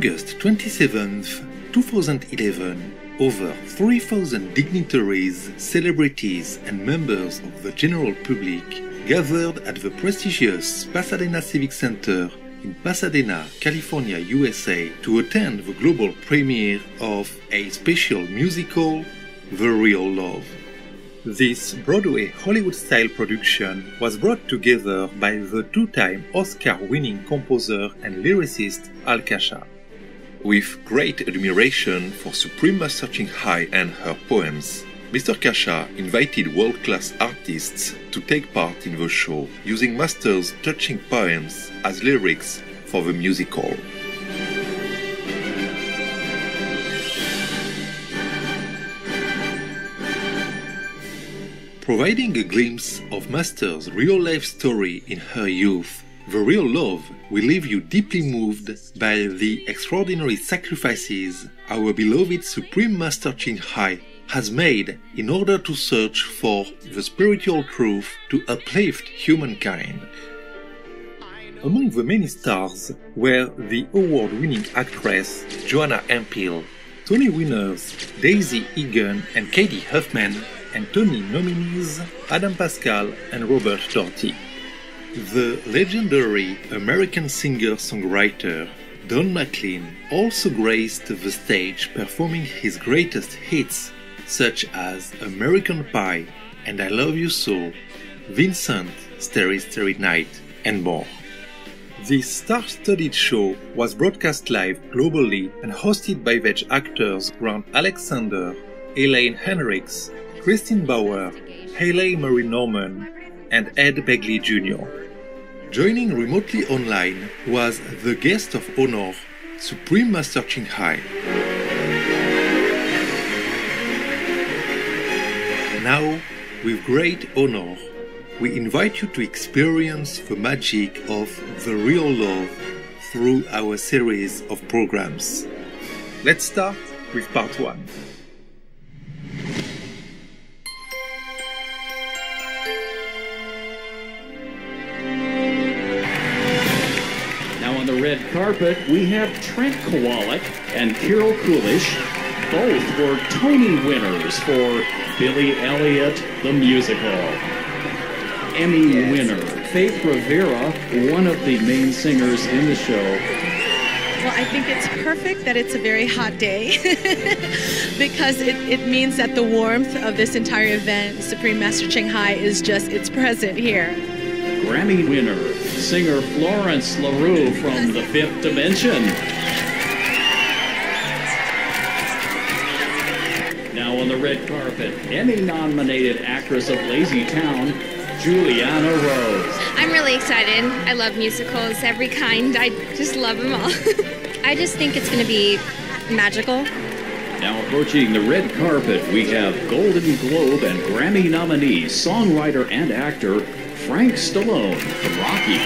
August 27th, 2011, over 3,000 dignitaries, celebrities, and members of the general public gathered at the prestigious Pasadena Civic Center in Pasadena, California, USA, to attend the global premiere of a special musical, The Real Love. This Broadway Hollywood-style production was brought together by the two-time Oscar-winning composer and lyricist Al Kasha. With great admiration for Supreme Master Ching Hai and her poems, Mr. Kasha invited world-class artists to take part in the show, using Master's touching poems as lyrics for the musical. Providing a glimpse of Master's real-life story in her youth, The Real Love will leave you deeply moved by the extraordinary sacrifices our beloved Supreme Master Ching Hai has made in order to search for the spiritual truth to uplift humankind. Among the many stars were the award-winning actress Joanna Empil, Tony winners Daisy Egan and Katie Huffman, and Tony nominees Adam Pascal and Robert Doherty. The legendary American singer-songwriter Don McLean also graced the stage performing his greatest hits such as American Pie and I Love You So, Vincent, Starry Starry Night, and more. This star-studded show was broadcast live globally and hosted by VEG actors Grant Alexander, Elaine Henricks, Christine Bauer, Haley Marie Norman, and Ed Begley Jr. Joining remotely online was the guest of honor, Supreme Master Ching Hai. Now, with great honor, we invite you to experience the magic of The Real Love through our series of programs. Let's start with part 1. On the red carpet, we have Trent Kowalik and Carol Coolish. Both were Tony winners for Billy Elliot, the musical. Emmy winner, Faith Rivera, one of the main singers in the show. Well, I think it's perfect that it's a very hot day because it means that the warmth of this entire event, Supreme Master Ching Hai, is just, it's present here. Grammy winner, singer Florence LaRue from The Fifth Dimension. Now on the red carpet, Emmy-nominated actress of Lazy Town, Juliana Rose. I'm really excited. I love musicals, every kind. I just love them all. I just think it's going to be magical. Now approaching the red carpet, we have Golden Globe and Grammy nominee, songwriter and actor, Frank Stallone from Rocky.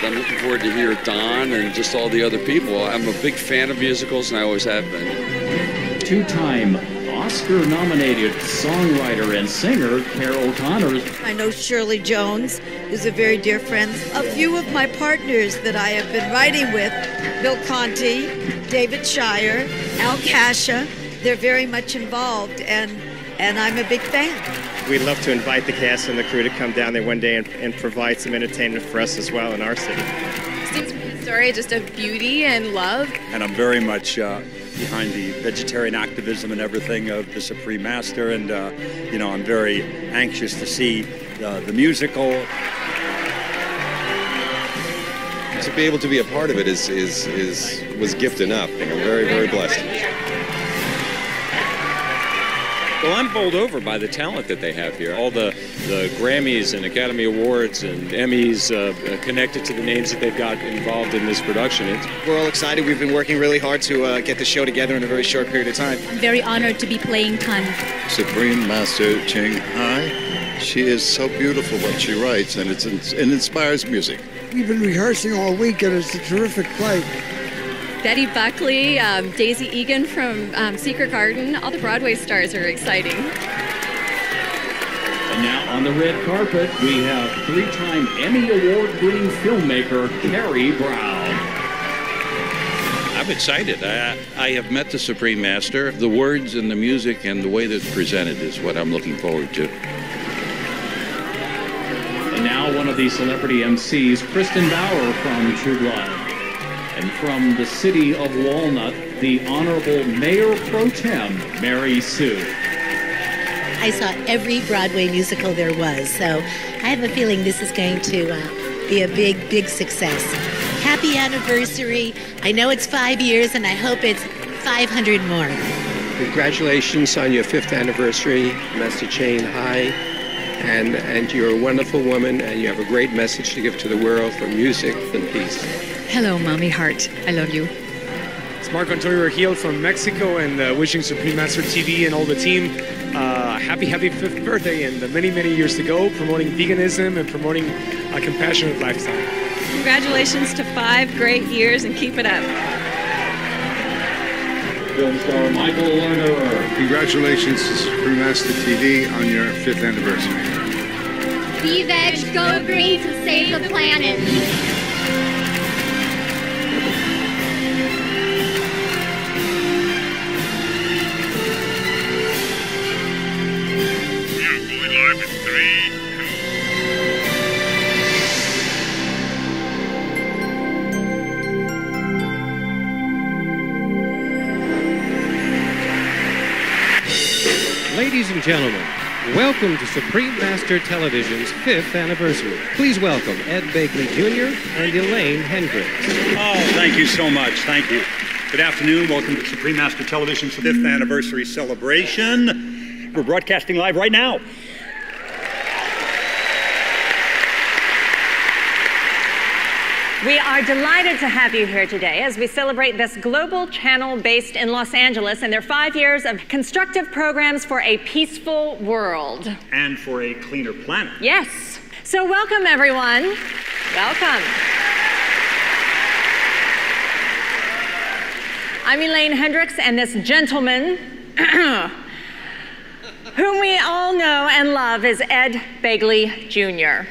I'm looking forward to hear Don and just all the other people. I'm a big fan of musicals, and I always have been. Two-time Oscar-nominated songwriter and singer Carol Connors. I know Shirley Jones, who's a very dear friend. A few of my partners that I have been writing with, Bill Conti, David Shire, Al Kasha, they're very much involved, and I'm a big fan. We'd love to invite the cast and the crew to come down there one day and provide some entertainment for us as well in our city. Seems a story just of beauty and love. And I'm very much behind the vegetarian activism and everything of the Supreme Master, and I'm very anxious to see the musical. To be able to be a part of it was gift enough. I'm very, very blessed. Well, I'm bowled over by the talent that they have here. All the Grammys and Academy Awards and Emmys connected to the names that they've got involved in this production. We're all excited. We've been working really hard to get the show together in a very short period of time. I'm very honored to be playing Tan. Supreme Master Ching Hai, she is so beautiful what she writes, and it inspires music. We've been rehearsing all week, and it's a terrific play. Betty Buckley, Daisy Egan from Secret Garden. All the Broadway stars are exciting. And now on the red carpet, we have three-time Emmy Award-winning filmmaker Carrie Brown. I'm excited. I have met the Supreme Master. The words and the music and the way that's presented is what I'm looking forward to. And now one of the celebrity MCs, Kristen Bauer from True Blood. And from the city of Walnut, the Honorable Mayor Pro Tem, Mary Sue. I saw every Broadway musical there was, so I have a feeling this is going to be a big, big success. Happy anniversary. I know it's 5 years, and I hope it's 500 more. Congratulations on your 5th anniversary, Master Ching Hai. And you're a wonderful woman, and you have a great message to give to the world for music and peace. Hello, Mommy Heart. I love you. It's Marco Antonio Regil from Mexico, and wishing Supreme Master TV and all the team happy 5th birthday and many, many years to go, promoting veganism and promoting a compassionate lifestyle. Congratulations to 5 great years, and keep it up. Film star Michael Lerner. Congratulations to Supreme Master TV on your 5th anniversary. Be veg, go green to save the planet. Ladies and gentlemen, welcome to Supreme Master Television's 5th anniversary. Please welcome Ed Begley Jr. and Elaine Hendricks. Oh, thank you so much. Thank you. Good afternoon. Welcome to Supreme Master Television's 5th anniversary celebration. We're broadcasting live right now. We are delighted to have you here today as we celebrate this global channel based in Los Angeles and their 5 years of constructive programs for a peaceful world. And for a cleaner planet. Yes. So welcome, everyone. Welcome. I'm Elaine Hendricks, and this gentleman, whom we all know and love, is Ed Begley Jr.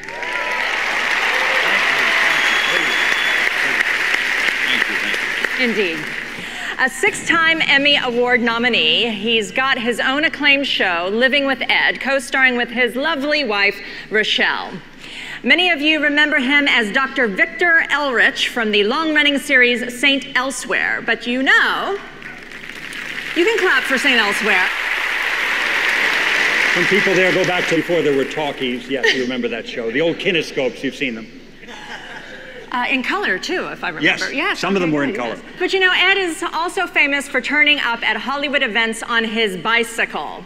Indeed. A 6-time Emmy Award nominee, he's got his own acclaimed show, Living with Ed, co-starring with his lovely wife, Rochelle. Many of you remember him as Dr. Victor Elrich from the long-running series St. Elsewhere, but you know, you can clap for St. Elsewhere. Some people there go back to before there were talkies. Yes, you remember that show. The old kinescopes, you've seen them. In color, too, if I remember. Yes, some of them were in color. But you know, Ed is also famous for turning up at Hollywood events on his bicycle.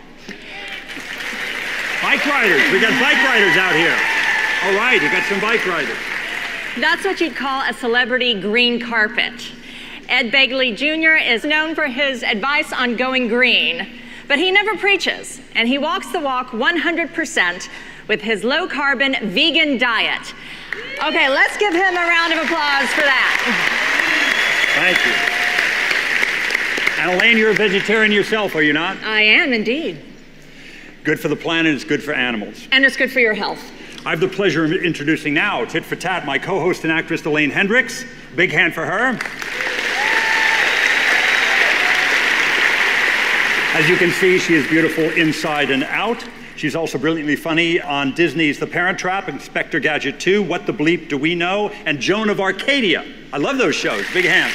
Bike riders. We got bike riders out here. All right, you got some bike riders. That's what you'd call a celebrity green carpet. Ed Begley Jr. is known for his advice on going green, but he never preaches, and he walks the walk 100% with his low-carbon vegan diet. Okay, let's give him a round of applause for that. Thank you. And Elaine, you're a vegetarian yourself, are you not? I am, indeed. Good for the planet, it's good for animals. And it's good for your health. I have the pleasure of introducing now, tit for tat, my co-host and actress, Elaine Hendricks. Big hand for her. As you can see, she is beautiful inside and out. She's also brilliantly funny on Disney's The Parent Trap, Inspector Gadget 2, What the Bleep Do We Know, and Joan of Arcadia. I love those shows. Big hand.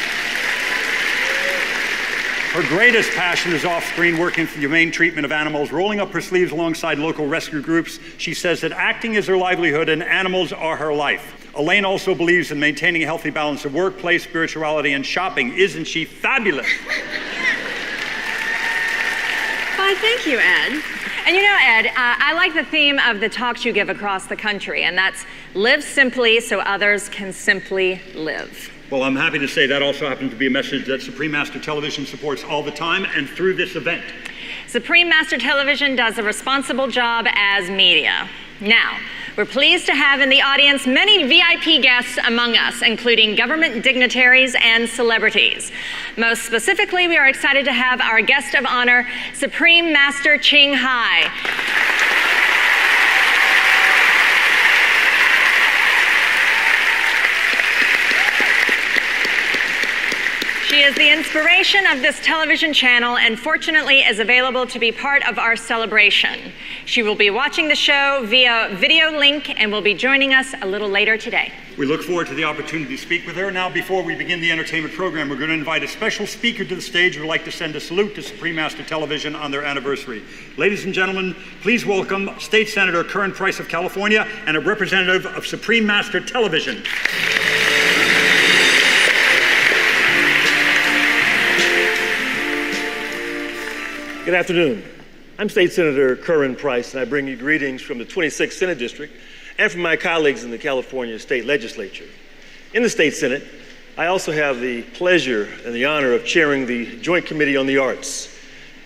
Her greatest passion is off-screen, working for the humane treatment of animals, rolling up her sleeves alongside local rescue groups. She says that acting is her livelihood and animals are her life. Elaine also believes in maintaining a healthy balance of work, play, spirituality, and shopping. Isn't she fabulous? Why, thank you, Ed. And you know, Ed, I like the theme of the talks you give across the country, and that's live simply so others can simply live. Well, I'm happy to say that also happens to be a message that Supreme Master Television supports all the time and through this event. Supreme Master Television does a responsible job as media. Now, we're pleased to have in the audience many VIP guests among us, including government dignitaries and celebrities. Most specifically, we are excited to have our guest of honor, Supreme Master Ching Hai. She She is the inspiration of this television channel and fortunately is available to be part of our celebration. She will be watching the show via video link and will be joining us a little later today. We look forward to the opportunity to speak with her. Now, before we begin the entertainment program, we're going to invite a special speaker to the stage who would like to send a salute to Supreme Master Television on their anniversary. Ladies and gentlemen, please welcome State Senator Curran Price of California and a representative of Supreme Master Television. Good afternoon. I'm State Senator Curran Price, and I bring you greetings from the 26th Senate District and from my colleagues in the California State Legislature. In the State Senate, I also have the pleasure and the honor of chairing the Joint Committee on the Arts.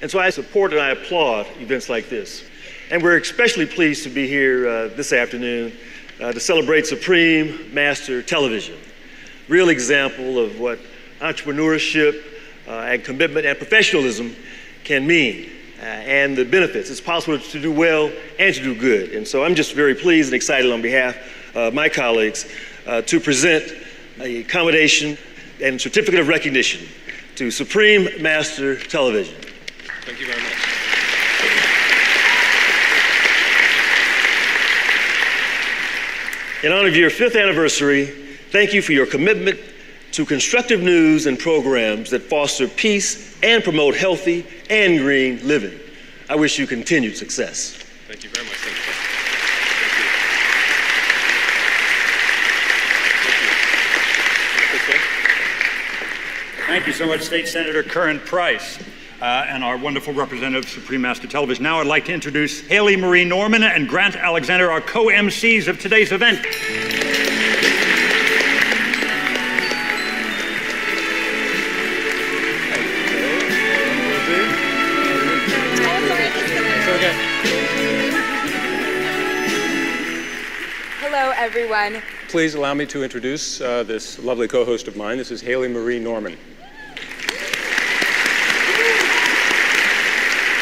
And so I support and I applaud events like this. And we're especially pleased to be here this afternoon to celebrate Supreme Master Television. Real example of what entrepreneurship and commitment and professionalism can mean. And the benefits. It's possible to do well and to do good. And so I'm just very pleased and excited on behalf of my colleagues to present a commendation and certificate of recognition to Supreme Master Television. Thank you very much. In honor of your 5th anniversary, thank you for your commitment to constructive news and programs that foster peace and promote healthy and green living. I wish you continued success. Thank you very much. Thank you so much, State Senator Curran Price, and our wonderful representative of Supreme Master Television. Now I'd like to introduce Haley Marie Norman and Grant Alexander, our co-MCs of today's event. Hello, everyone. Please allow me to introduce this lovely co-host of mine. This is Haley Marie Norman.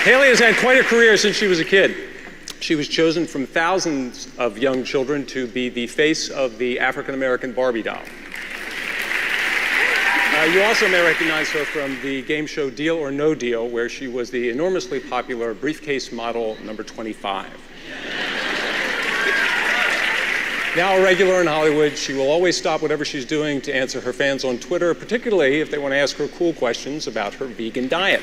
Haley has had quite a career since she was a kid. She was chosen from thousands of young children to be the face of the African-American Barbie doll. You also may recognize her from the game show Deal or No Deal, where she was the enormously popular briefcase model number 25. Now a regular in Hollywood, she will always stop whatever she's doing to answer her fans on Twitter, particularly if they want to ask her cool questions about her vegan diet.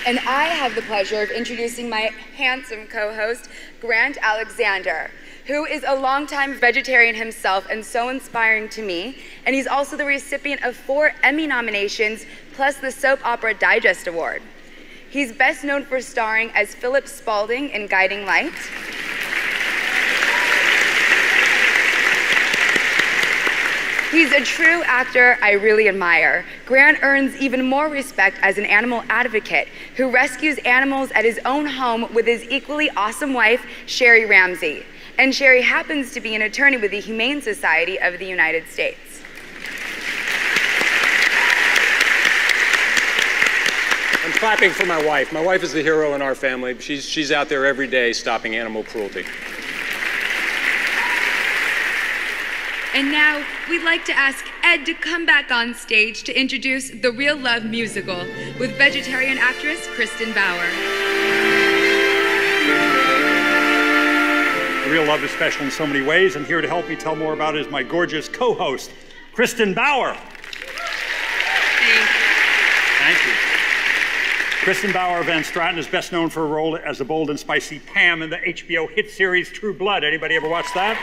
And I have the pleasure of introducing my handsome co-host, Grant Alexander, who is a longtime vegetarian himself and so inspiring to me. And he's also the recipient of 4 Emmy nominations, plus the Soap Opera Digest Award. He's best known for starring as Philip Spaulding in Guiding Light. He's a true actor I really admire. Grant earns even more respect as an animal advocate who rescues animals at his own home with his equally awesome wife, Sherry Ramsey. And Sherry happens to be an attorney with the Humane Society of the United States. I'm clapping for my wife. My wife is the hero in our family. She's out there every day stopping animal cruelty. And now, we'd like to ask Ed to come back on stage to introduce The Real Love musical with vegetarian actress Kristen Bauer. The Real Love is special in so many ways, and here to help me tell more about it is my gorgeous co-host, Kristen Bauer. Thank you. Kristen Bauer Van Straten is best known for her role as the bold and spicy Pam in the HBO hit series True Blood. Anybody ever watch that?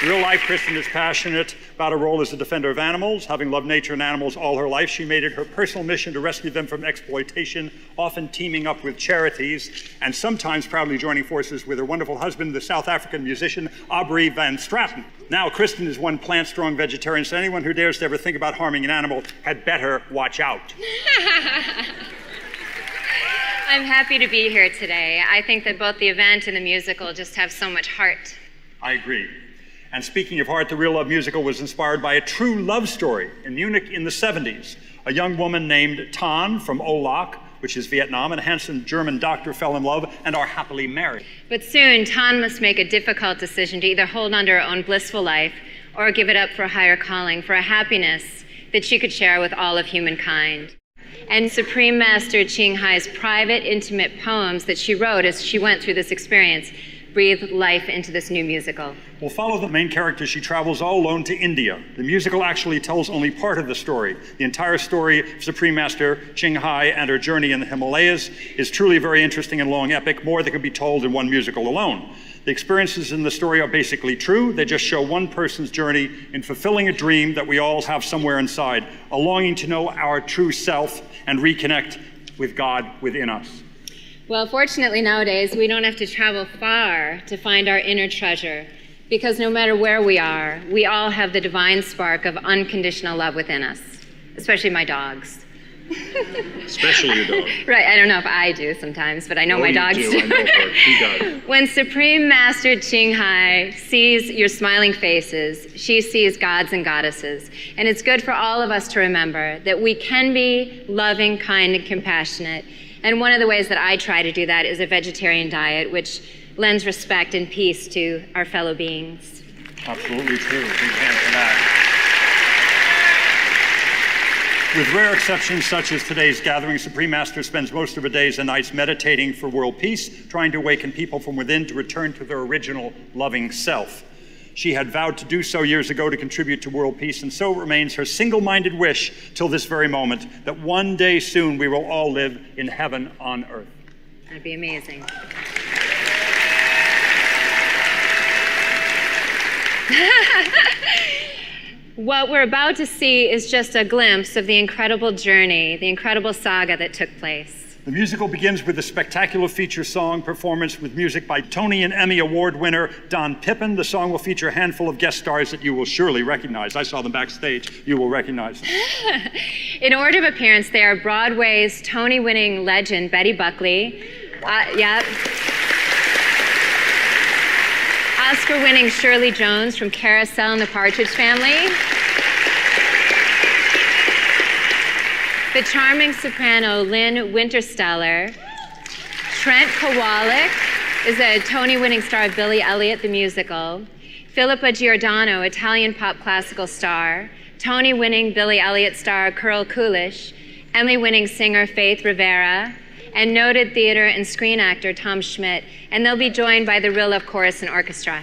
In real life, Kristen is passionate about her role as a defender of animals. Having loved nature and animals all her life, she made it her personal mission to rescue them from exploitation, often teaming up with charities, and sometimes proudly joining forces with her wonderful husband, the South African musician Aubrey Van Straten. Now, Kristen is one plant-strong vegetarian, so anyone who dares to ever think about harming an animal had better watch out. I'm happy to be here today. I think that both the event and the musical just have so much heart. I agree. And speaking of heart, the Real Love musical was inspired by a true love story in Munich in the 70s. A young woman named Tan from Olac, which is Vietnam, and a handsome German doctor fell in love and are happily married. But soon, Tan must make a difficult decision to either hold on to her own blissful life or give it up for a higher calling, for a happiness that she could share with all of humankind. And Supreme Master Ching Hai's private, intimate poems that she wrote as she went through this experience breathe life into this new musical. We'll follow the main character. She travels all alone to India. The musical actually tells only part of the story. The entire story of Supreme Master Ching Hai and her journey in the Himalayas is truly a very interesting and long epic, more that could be told in one musical alone. The experiences in the story are basically true. They just show one person's journey in fulfilling a dream that we all have somewhere inside, a longing to know our true self and reconnect with God within us. Well, fortunately nowadays, we don't have to travel far to find our inner treasure, because no matter where we are, we all have the divine spark of unconditional love within us, especially my dogs. Especially your dog. Right, I don't know if I do sometimes, but I know my dogs do. I know her. She does. When Supreme Master Ching Hai sees your smiling faces, she sees gods and goddesses. And it's good for all of us to remember that we can be loving, kind, and compassionate. And one of the ways that I try to do that is a vegetarian diet, which lends respect and peace to our fellow beings. Absolutely true. Big hand for that. With rare exceptions such as today's gathering, Supreme Master spends most of her days and nights meditating for world peace, trying to awaken people from within to return to their original loving self. She had vowed to do so years ago to contribute to world peace, and so it remains her single-minded wish till this very moment that one day soon we will all live in heaven on earth. That'd be amazing. What we're about to see is just a glimpse of the incredible journey, the incredible saga that took place. The musical begins with a spectacular feature song performance with music by Tony and Emmy Award winner Don Pippin. The song will feature a handful of guest stars that you will surely recognize. I saw them backstage. You will recognize them. In order of appearance, they are Broadway's Tony-winning legend Betty Buckley. Oscar-winning Shirley Jones from Carousel and the Partridge Family. The charming soprano Lynn Wintersteller. Trent Kowalik is a Tony-winning star of Billy Elliot the Musical. Philippa Giordano, Italian pop classical star. Tony-winning Billy Elliot star Carol Coolish. Emmy-winning singer Faith Rivera. And noted theater and screen actor Tom Schmidt. And they'll be joined by the Real Love Chorus and Orchestra.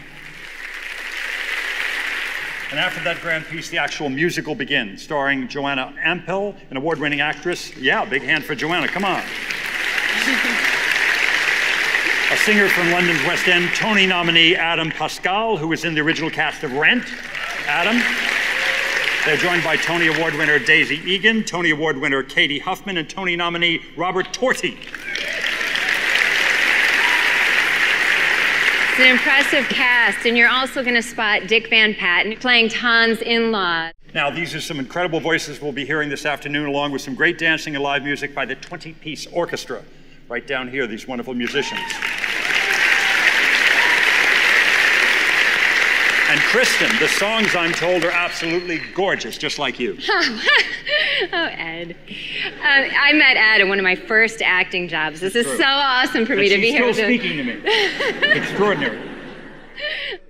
And after that grand piece, the actual musical begins, starring Joanna Ampel, an award-winning actress. Yeah, big hand for Joanna, come on. A singer from London's West End, Tony nominee Adam Pascal, who was in the original cast of Rent. Adam. They're joined by Tony Award winner Daisy Egan, Tony Award winner Katie Huffman, and Tony nominee Robert Torti. It's an impressive cast, and you're also going to spot Dick Van Patten playing Tan's in-law. Now, these are some incredible voices we'll be hearing this afternoon, along with some great dancing and live music by the 20-piece orchestra. Right down here, these wonderful musicians. And Kristen, the songs, I'm told, are absolutely gorgeous, just like you. Oh, Ed. I met Ed in one of my first acting jobs. This is so awesome for me to be here. She's still speaking to me. Extraordinary.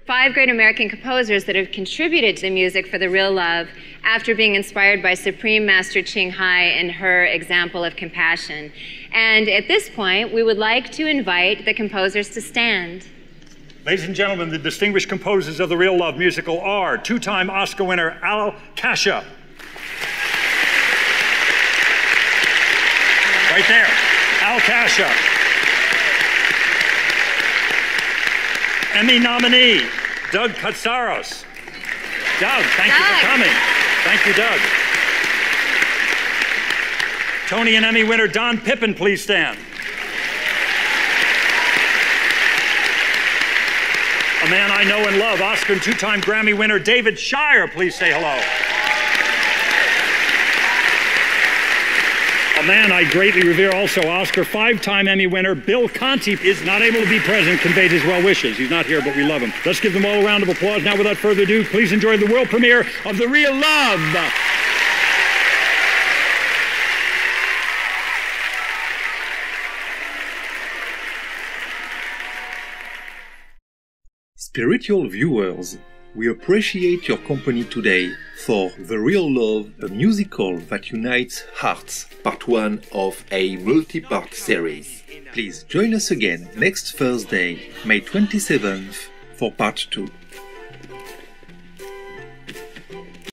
5 great American composers that have contributed to the music for The Real Love after being inspired by Supreme Master Ching Hai and her example of compassion. And at this point, we would like to invite the composers to stand. Ladies and gentlemen, the distinguished composers of the Real Love musical are two-time Oscar winner Al Kasha. Right there, Al Kasha. Emmy nominee, Doug Katsaros. Doug, thank you for coming. Thank you, Doug. Tony and Emmy winner Don Pippin, please stand. A man I know and love, Oscar and two-time Grammy winner David Shire, please say hello. A man I greatly revere, also Oscar, 5-time Emmy winner Bill Conti is not able to be present, conveyed his well wishes. He's not here, but we love him. Let's give them all a round of applause. Now, without further ado, please enjoy the world premiere of The Real Love. Spiritual viewers, We appreciate your company today for The Real Love, a musical that unites hearts, part 1 of a multi-part series. Please join us again next Thursday, May 27th, for part 2.